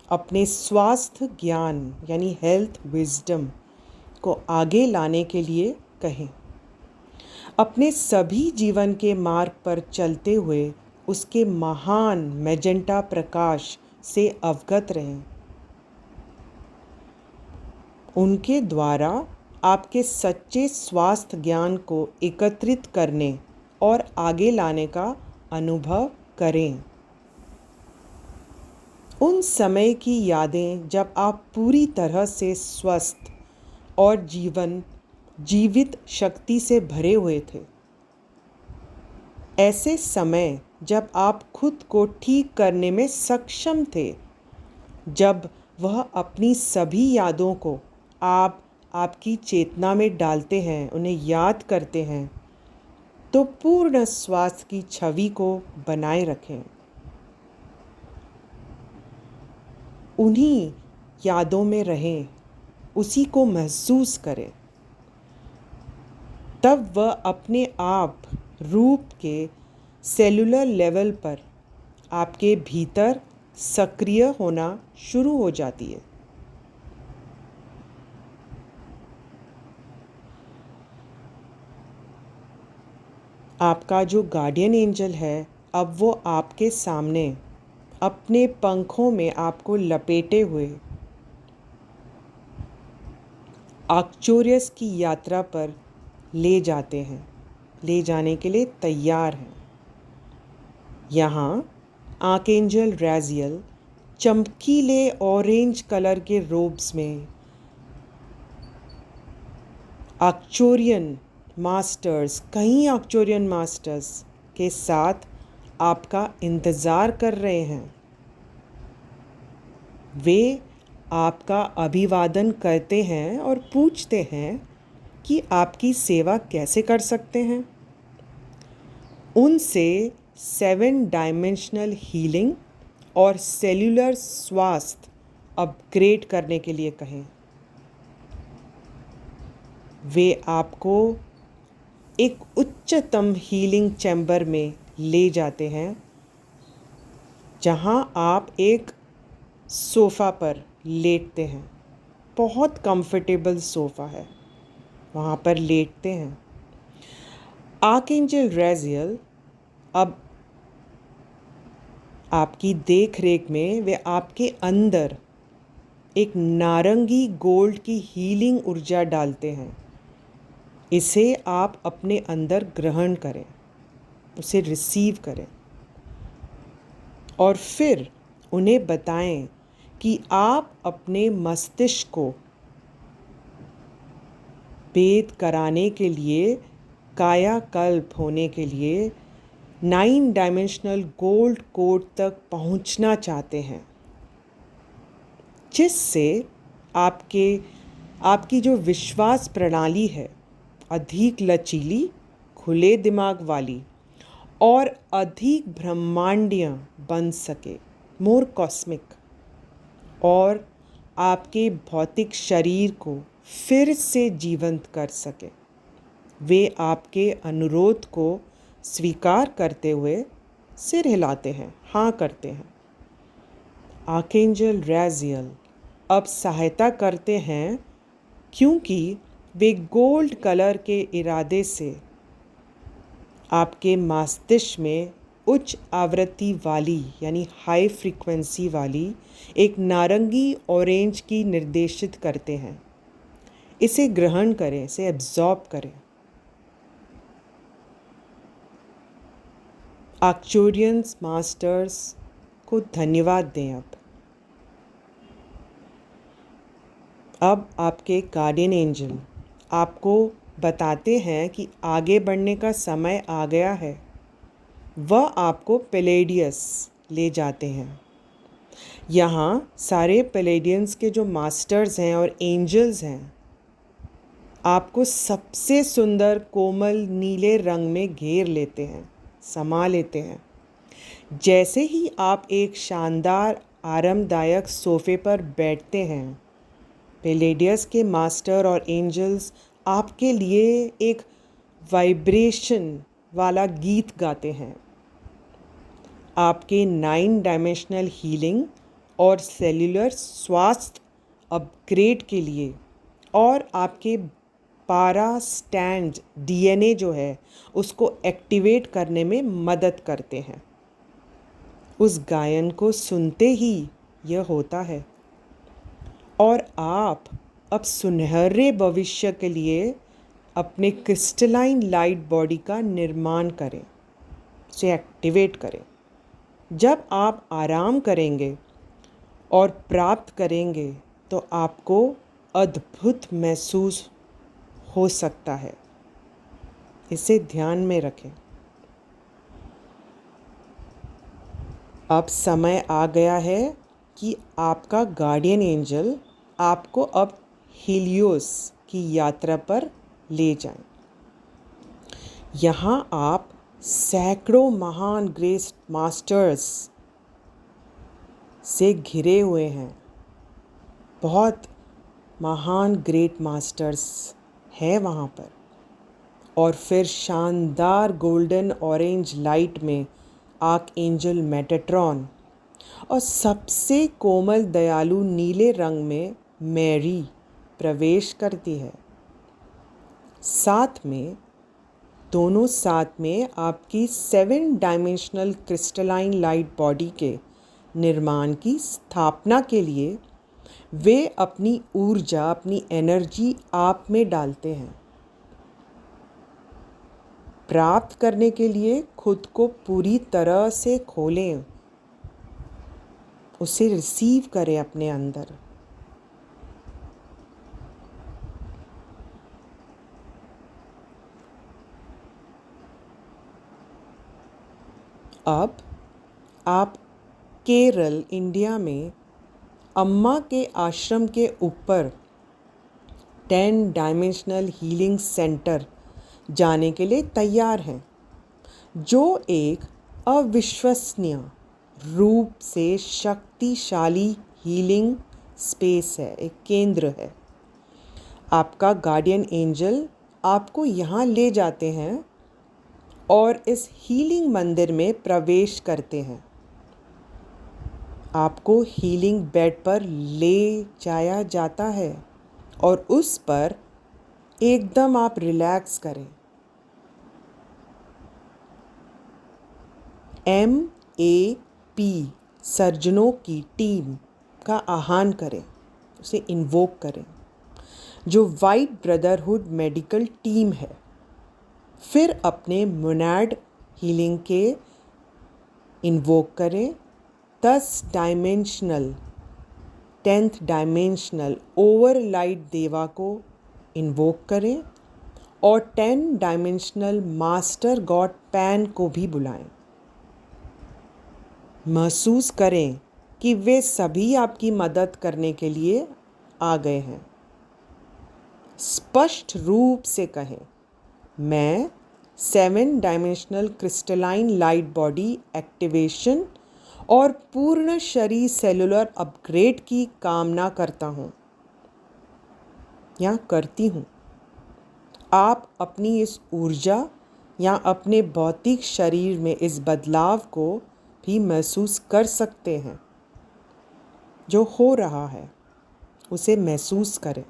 अपने स्वास्थ्य ज्ञान यानी हेल्थ विजडम को आगे लाने के लिए कहें। अपने सभी जीवन के मार्ग पर चलते हुए उसके महान मैजेंटा प्रकाश से अवगत रहें। उनके द्वारा आपके सच्चे स्वास्थ्य ज्ञान को एकत्रित करने और आगे लाने का अनुभव करें। उन समय की यादें जब आप पूरी तरह से स्वस्थ और जीवित शक्ति से भरे हुए थे। ऐसे समय जब आप खुद को ठीक करने में सक्षम थे, जब वह अपनी सभी यादों को आपकी चेतना में डालते हैं, उन्हें याद करते हैं, तो पूर्ण स्वास्थ्य की छवि को बनाए रखें। उन्हीं यादों में रहें, उसी को महसूस करें। तब वह अपने आप रूप के सेलुलर लेवल पर आपके भीतर सक्रिय होना शुरू हो जाती है। आपका जो गार्डियन एंजल है, अब वो आपके सामने अपने पंखों में आपको लपेटे हुए आर्क्चुरियस की यात्रा पर ले जाने के लिए तैयार हैं। यहाँ आर्कएंजल राजियल चमकीले ऑरेंज कलर के रोब्स में कई आर्क्चुरियन मास्टर्स के साथ आपका इंतज़ार कर रहे हैं। वे आपका अभिवादन करते हैं और पूछते हैं कि आपकी सेवा कैसे कर सकते हैं। उनसे 7 डायमेंशनल हीलिंग और सेल्यूलर स्वास्थ्य अपग्रेड करने के लिए कहें। वे आपको एक उच्चतम हीलिंग चैम्बर में ले जाते हैं, जहां आप एक सोफ़ा पर लेटते हैं। बहुत कंफर्टेबल सोफ़ा है, वहाँ पर लेटते हैं। आर्कएंजल राजियल अब आपकी देख रेख में वे आपके अंदर एक नारंगी गोल्ड की हीलिंग ऊर्जा डालते हैं। इसे आप अपने अंदर ग्रहण करें, उसे रिसीव करें और फिर उन्हें बताएं कि आप अपने मस्तिष्क को भेद कराने के लिए, कायाकल्प होने के लिए 9 डायमेंशनल गोल्ड कोड तक पहुंचना चाहते हैं, जिससे आपकी जो विश्वास प्रणाली है अधिक लचीली, खुले दिमाग वाली और अधिक ब्रह्मांडीय बन सके, मोर कॉस्मिक, और आपके भौतिक शरीर को फिर से जीवंत कर सके। वे आपके अनुरोध को स्वीकार करते हुए सिर हिलाते हैं, हाँ करते हैं। आर्कएंजल राजियल अब सहायता करते हैं, क्योंकि वे गोल्ड कलर के इरादे से आपके मस्तिष्क में उच्च आवृत्ति वाली यानी हाई फ्रीक्वेंसी वाली एक नारंगी ऑरेंज की निर्देशित करते हैं। इसे ग्रहण करें, इसे एब्जॉर्ब करें। आर्क्चुरियंस मास्टर्स को धन्यवाद दें। अब आपके गार्डियन एंजल आपको बताते हैं कि आगे बढ़ने का समय आ गया है। वह आपको पेलेडियस ले जाते हैं। यहाँ सारे पैलेडियंस के जो मास्टर्स हैं और एंजल्स हैं आपको सबसे सुंदर कोमल नीले रंग में घेर लेते हैं, समा लेते हैं। जैसे ही आप एक शानदार आरामदायक सोफे पर बैठते हैं, पैलेडियस के मास्टर और एंजल्स आपके लिए एक वाइब्रेशन वाला गीत गाते हैं। आपके 9 डायमेंशनल हीलिंग और सेल्यूलर स्वास्थ्य अपग्रेड के लिए और आपके पारा स्टैंड डीएनए जो है उसको एक्टिवेट करने में मदद करते हैं। उस गायन को सुनते ही यह होता है और आप अब सुनहरे भविष्य के लिए अपने क्रिस्टलाइन लाइट बॉडी का निर्माण करें, उसे एक्टिवेट करें। जब आप आराम करेंगे और प्राप्त करेंगे तो आपको अद्भुत महसूस हो सकता है। इसे ध्यान में रखें। अब समय आ गया है कि आपका गार्डियन एंजल आपको अब हीलियोस की यात्रा पर ले जाएं। यहाँ आप सैकड़ों महान ग्रेस मास्टर्स से घिरे हुए हैं। बहुत महान ग्रेट मास्टर्स है वहाँ पर। और फिर शानदार गोल्डन ऑरेंज लाइट में आर्क एंजल मेटाट्रॉन और सबसे कोमल दयालु नीले रंग में मैरी प्रवेश करती है। साथ में दोनों साथ में आपकी 7 डायमेंशनल क्रिस्टलाइन लाइट बॉडी के निर्माण की स्थापना के लिए वे अपनी ऊर्जा, अपनी एनर्जी आप में डालते हैं। प्राप्त करने के लिए खुद को पूरी तरह से खोलें, उसे रिसीव करें अपने अंदर। अब आप केरल, इंडिया में अम्मा के आश्रम के ऊपर 10 डायमेंशनल हीलिंग सेंटर जाने के लिए तैयार हैं, जो एक अविश्वसनीय रूप से शक्तिशाली हीलिंग स्पेस है, एक केंद्र है। आपका गार्डियन एंजल आपको यहाँ ले जाते हैं और इस हीलिंग मंदिर में प्रवेश करते हैं। आपको हीलिंग बेड पर ले जाया जाता है और उस पर एकदम आप रिलैक्स करें। MAP सर्जनों की टीम का आह्वान करें, उसे इन्वोक करें, जो वाइट ब्रदरहुड मेडिकल टीम है। फिर अपने मोनाड हीलिंग के इन्वोक करें। 10th डायमेंशनल ओवरलाइट देवा को इन्वोक करें और 10 डायमेंशनल मास्टर गॉड पैन को भी बुलाएं। महसूस करें कि वे सभी आपकी मदद करने के लिए आ गए हैं। स्पष्ट रूप से कहें, मैं 7 dimensional crystalline light body activation और पूर्ण शरीर सेलुलर अपग्रेड की कामना करता हूँ या करती हूँ। आप अपनी इस ऊर्जा या अपने भौतिक शरीर में इस बदलाव को भी महसूस कर सकते हैं। जो हो रहा है उसे महसूस करें।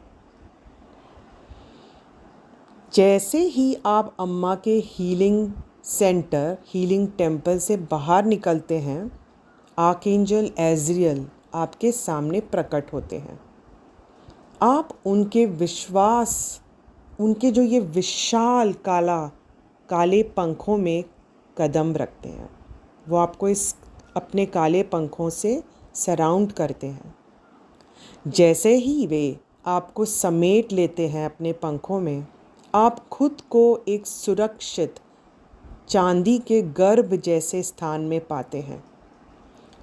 जैसे ही आप अम्मा के हीलिंग सेंटर, हीलिंग टेम्पल से बाहर निकलते हैं, आर्कएंजल एजरियल आपके सामने प्रकट होते हैं। आप उनके विश्वास, उनके जो ये विशाल काले पंखों में कदम रखते हैं, वो आपको इस अपने काले पंखों से सराउंड करते हैं। जैसे ही वे आपको समेट लेते हैं अपने पंखों में, आप खुद को एक सुरक्षित चांदी के गर्भ जैसे स्थान में पाते हैं।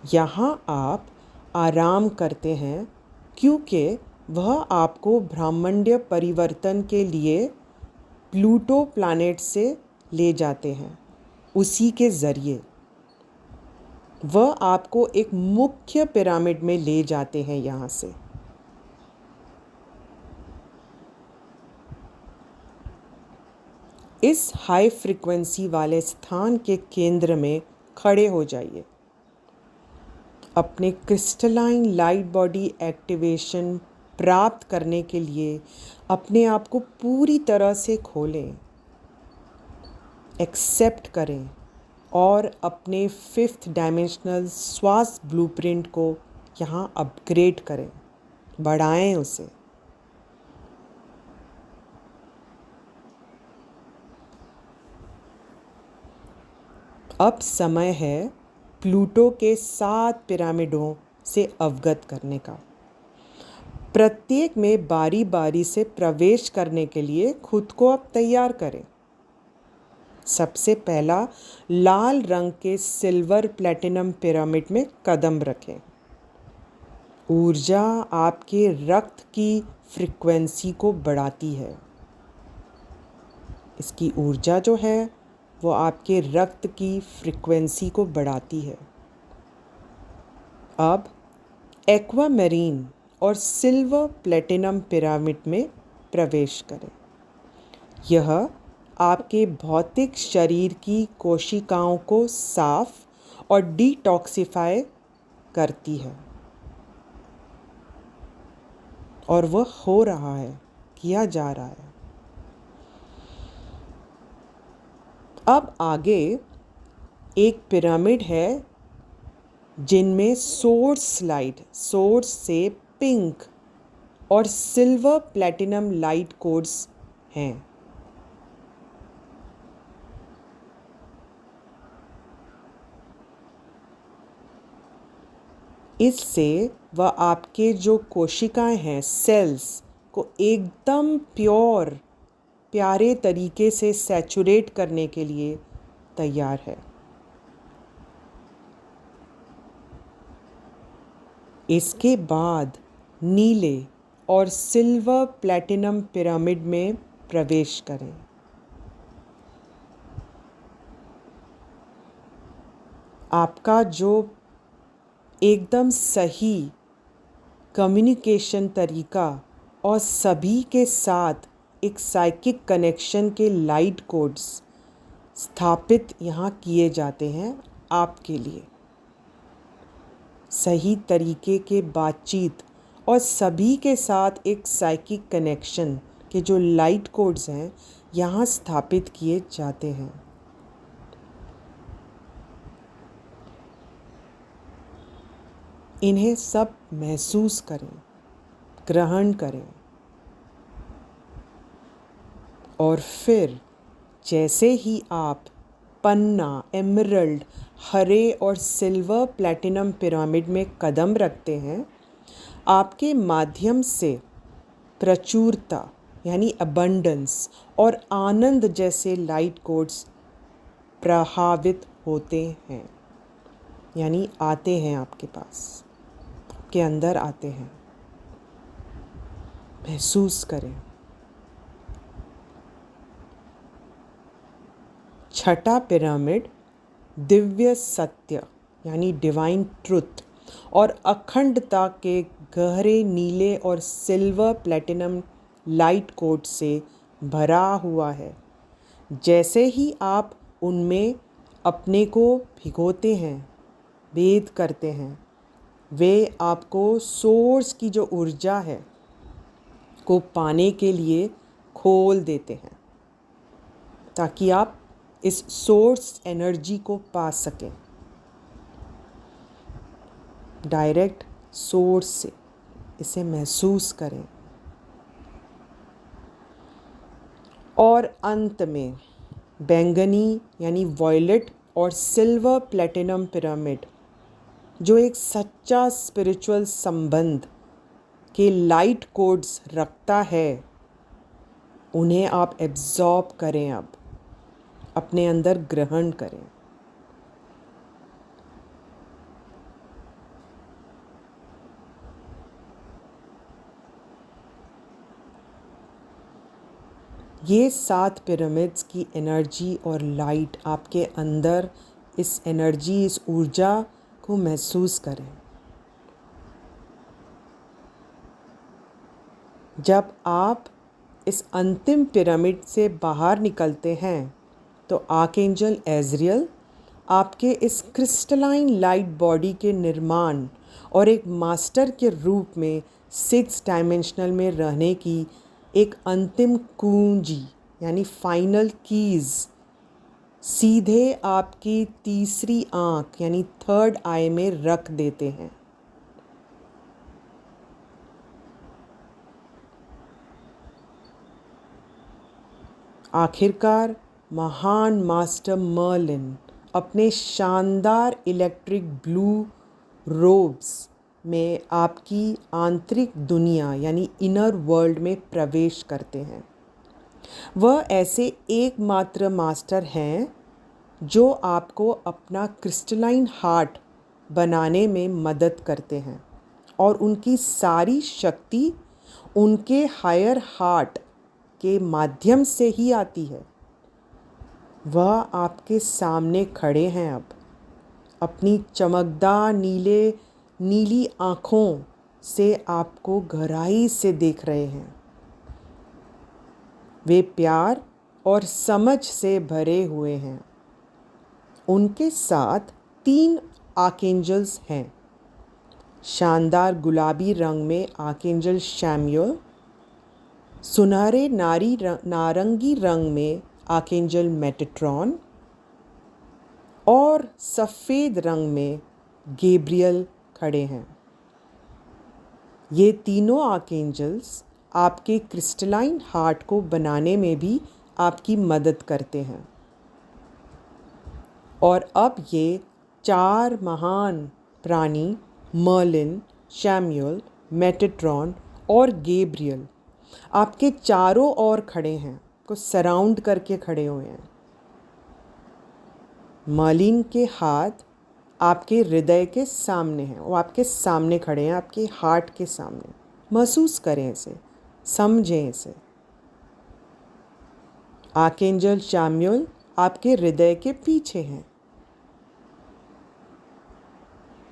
यहाँ आप आराम करते हैं, क्योंकि वह आपको ब्रह्मांडीय परिवर्तन के लिए प्लूटो प्लैनेट से ले जाते हैं। उसी के ज़रिए वह आपको एक मुख्य पिरामिड में ले जाते हैं। यहाँ से इस हाई फ्रिक्वेंसी वाले स्थान के केंद्र में खड़े हो जाइए। अपने क्रिस्टलाइन लाइट बॉडी एक्टिवेशन प्राप्त करने के लिए अपने आप को पूरी तरह से खोलें, एक्सेप्ट करें और अपने फिफ्थ डायमेंशनल श्वास ब्लूप्रिंट को यहाँ अपग्रेड करें, बढ़ाएं उसे। अब समय है प्लूटो के 7 पिरामिडों से अवगत करने का। प्रत्येक में बारी बारी से प्रवेश करने के लिए खुद को अब तैयार करें। सबसे पहला लाल रंग के सिल्वर प्लैटिनम पिरामिड में कदम रखें। ऊर्जा आपके रक्त की फ्रीक्वेंसी को बढ़ाती है। इसकी ऊर्जा जो है वो आपके रक्त की फ्रीक्वेंसी को बढ़ाती है। अब एक्वामेरीन और सिल्वर प्लैटिनम पिरामिड में प्रवेश करें। यह आपके भौतिक शरीर की कोशिकाओं को साफ और डिटॉक्सिफाई करती है, और वह हो रहा है, किया जा रहा है। अब आगे एक पिरामिड है जिनमें सोर्स से पिंक और सिल्वर प्लैटिनम लाइट कोड्स हैं। इससे वह आपके जो कोशिकाएं हैं, सेल्स को एकदम प्यारे तरीके से सैचुरेट करने के लिए तैयार है। इसके बाद नीले और सिल्वर प्लैटिनम पिरामिड में प्रवेश करें। आपका जो एकदम सही कम्युनिकेशन तरीका और सभी के साथ एक साइकिक कनेक्शन के लाइट कोड्स स्थापित यहाँ किए जाते हैं आपके लिए। सही तरीके के बातचीत और सभी के साथ एक साइकिक कनेक्शन के जो लाइट कोड्स हैं यहाँ स्थापित किए जाते हैं। इन्हें सब महसूस करें, ग्रहण करें, और फिर जैसे ही आप पन्ना, एमरल्ड, हरे और सिल्वर प्लैटिनम पिरामिड में कदम रखते हैं, आपके माध्यम से प्रचुरता यानी अबंडेंस और आनंद जैसे लाइट कोड्स प्रभावित होते हैं, यानी आते हैं आपके पास, आपके अंदर आते हैं। महसूस करें। छठा पिरामिड दिव्य सत्य यानी डिवाइन ट्रुथ और अखंडता के गहरे नीले और सिल्वर प्लैटिनम लाइट कोड से भरा हुआ है। जैसे ही आप उनमें अपने को भिगोते हैं, वेद करते हैं, वे आपको सोर्स की जो ऊर्जा है को पाने के लिए खोल देते हैं, ताकि आप इस सोर्स एनर्जी को पा सकें। डायरेक्ट सोर्स से इसे महसूस करें। और अंत में बैंगनी यानी वॉयलेट और सिल्वर प्लैटिनम पिरामिड, जो एक सच्चा स्पिरिचुअल संबंध के लाइट कोड्स रखता है, उन्हें आप एब्जॉर्ब करें, अब अपने अंदर ग्रहण करें। ये 7 पिरामिड्स की एनर्जी और लाइट आपके अंदर इस एनर्जी, इस ऊर्जा को महसूस करें। जब आप इस अंतिम पिरामिड से बाहर निकलते हैं तो आर्कएंजल एजरियल आपके इस क्रिस्टलाइन लाइट बॉडी के निर्माण और एक मास्टर के रूप में 6 डायमेंशनल में रहने की एक अंतिम कुंजी यानी फाइनल कीज़ सीधे आपकी तीसरी आँख यानी थर्ड आई में रख देते हैं। आखिरकार महान मास्टर मर्लिन अपने शानदार इलेक्ट्रिक ब्लू रोब्स में आपकी आंतरिक दुनिया यानी इनर वर्ल्ड में प्रवेश करते हैं। वह ऐसे एकमात्र मास्टर हैं जो आपको अपना क्रिस्टलाइन हार्ट बनाने में मदद करते हैं और उनकी सारी शक्ति उनके हायर हार्ट के माध्यम से ही आती है। वह आपके सामने खड़े हैं अब अपनी चमकदार नीली आँखों से आपको गहराई से देख रहे हैं। वे प्यार और समझ से भरे हुए हैं। उनके साथ 3 आर्कएंजल्स हैं। शानदार गुलाबी रंग में आर्कएंजल शैम्युएल, सुनहरे नारंगी रंग में आर्कएंजल मेटाट्रॉन और सफ़ेद रंग में गैब्रियल खड़े हैं। ये तीनों आर्कएंजल्स आपके क्रिस्टलाइन हार्ट को बनाने में भी आपकी मदद करते हैं। और अब ये 4 महान प्राणी मर्लिन, शैम्युएल, मेटाट्रॉन और गैब्रियल आपके चारों ओर खड़े हैं, को सराउंड करके खड़े हुए हैं। मर्लिन के हाथ आपके हृदय के सामने हैं, वो आपके सामने खड़े हैं, आपके हार्ट के सामने। महसूस करें इसे, समझें इसे। आर्कएंजल शैम्युएल आपके हृदय के पीछे हैं।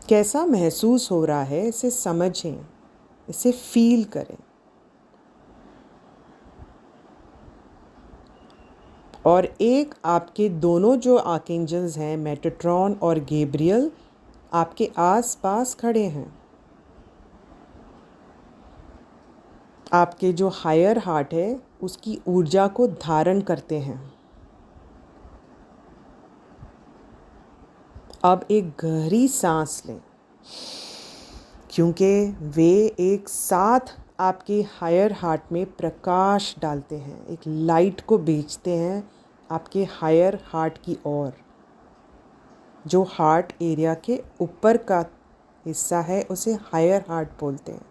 कैसा महसूस हो रहा है इसे समझें, इसे फील करें। और एक आपके दोनों जो आर्कएंजल्स हैं मेटाट्रॉन और गैब्रियल आपके आसपास खड़े हैं। आपके जो हायर हार्ट है उसकी ऊर्जा को धारण करते हैं। अब एक गहरी सांस लें क्योंकि वे एक साथ आपके हायर हार्ट में प्रकाश डालते हैं, एक लाइट को भेजते हैं आपके हायर हार्ट की ओर। जो हार्ट एरिया के ऊपर का हिस्सा है उसे हायर हार्ट बोलते हैं,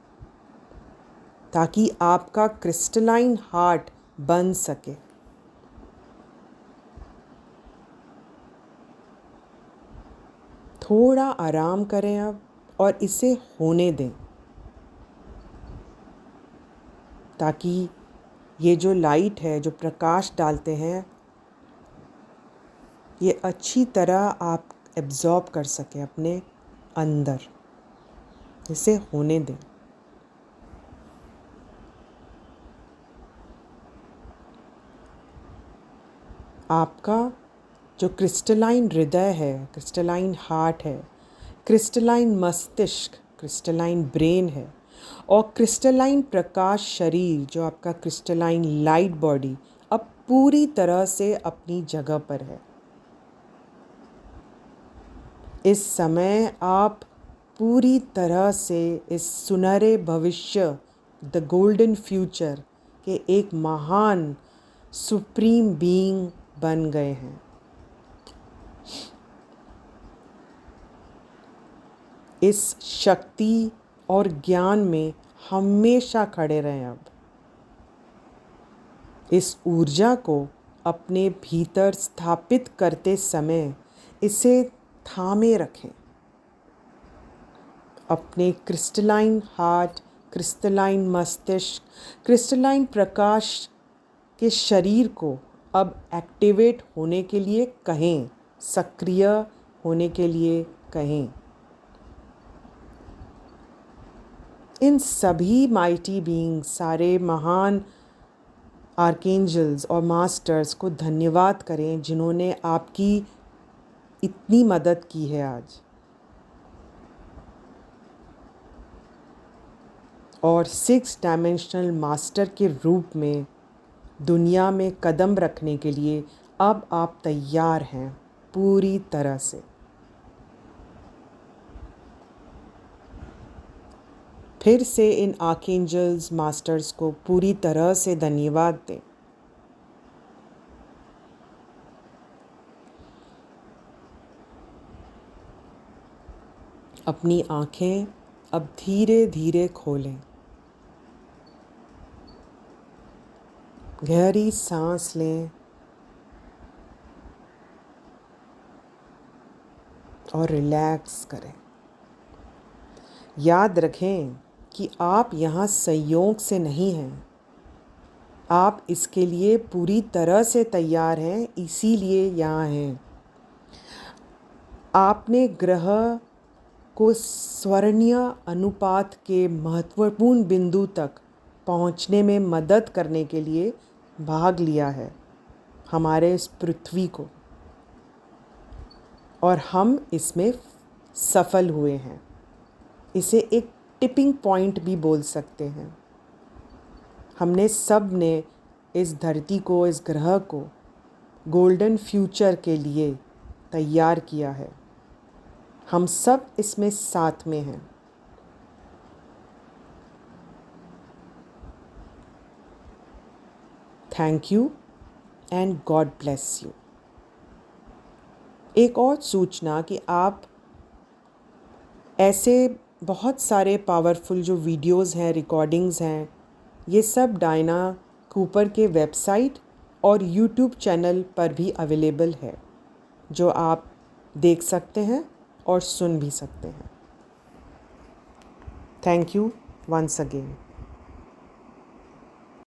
ताकि आपका क्रिस्टलाइन हार्ट बन सके। थोड़ा आराम करें अब और इसे होने दें, ताकि ये जो लाइट है, जो प्रकाश डालते हैं, ये अच्छी तरह आप एब्जॉर्ब कर सकें अपने अंदर। इसे होने दें। आपका जो क्रिस्टलाइन हृदय है, क्रिस्टलाइन हार्ट है, क्रिस्टलाइन मस्तिष्क, क्रिस्टलाइन ब्रेन है और क्रिस्टलाइन प्रकाश शरीर जो आपका क्रिस्टलाइन लाइट बॉडी अब पूरी तरह से अपनी जगह पर है। इस समय आप पूरी तरह से इस सुनहरे भविष्य, द गोल्डन फ्यूचर के एक महान सुप्रीम बीइंग बन गए हैं। इस शक्ति और ज्ञान में हमेशा खड़े रहें। अब इस ऊर्जा को अपने भीतर स्थापित करते समय इसे थामे रखें। अपने क्रिस्टलाइन हार्ट, क्रिस्टलाइन मस्तिष्क, क्रिस्टलाइन प्रकाश के शरीर को अब एक्टिवेट होने के लिए कहें, सक्रिय होने के लिए कहें। इन सभी माइटी बीइंग्स, सारे महान आर्कएंजल्स और मास्टर्स को धन्यवाद करें जिन्होंने आपकी इतनी मदद की है आज। और 6 डायमेंशनल मास्टर के रूप में दुनिया में कदम रखने के लिए अब आप तैयार हैं पूरी तरह से। फिर से इन आर्कएंजल्स मास्टर्स को पूरी तरह से धन्यवाद दें। अपनी आँखें अब धीरे धीरे खोलें। गहरी सांस लें और रिलैक्स करें। याद रखें कि आप यहाँ संयोग से नहीं हैं, आप इसके लिए पूरी तरह से तैयार हैं, इसीलिए यहाँ हैं। आपने ग्रह को स्वर्णीय अनुपात के महत्वपूर्ण बिंदु तक पहुँचने में मदद करने के लिए भाग लिया है, हमारे इस पृथ्वी को, और हम इसमें सफल हुए हैं। इसे एक टिपिंग पॉइंट भी बोल सकते हैं। हमने सब ने इस धरती को, इस ग्रह को गोल्डन फ्यूचर के लिए तैयार किया है। हम सब इसमें साथ में हैं। Thank you and God bless you. एक और सूचना कि आप ऐसे बहुत सारे पावरफुल जो वीडियोस हैं, रिकॉर्डिंग्स हैं, ये सब डायना कूपर के वेबसाइट और यूट्यूब चैनल पर भी अवेलेबल है, जो आप देख सकते हैं और सुन भी सकते हैं। Thank you once again.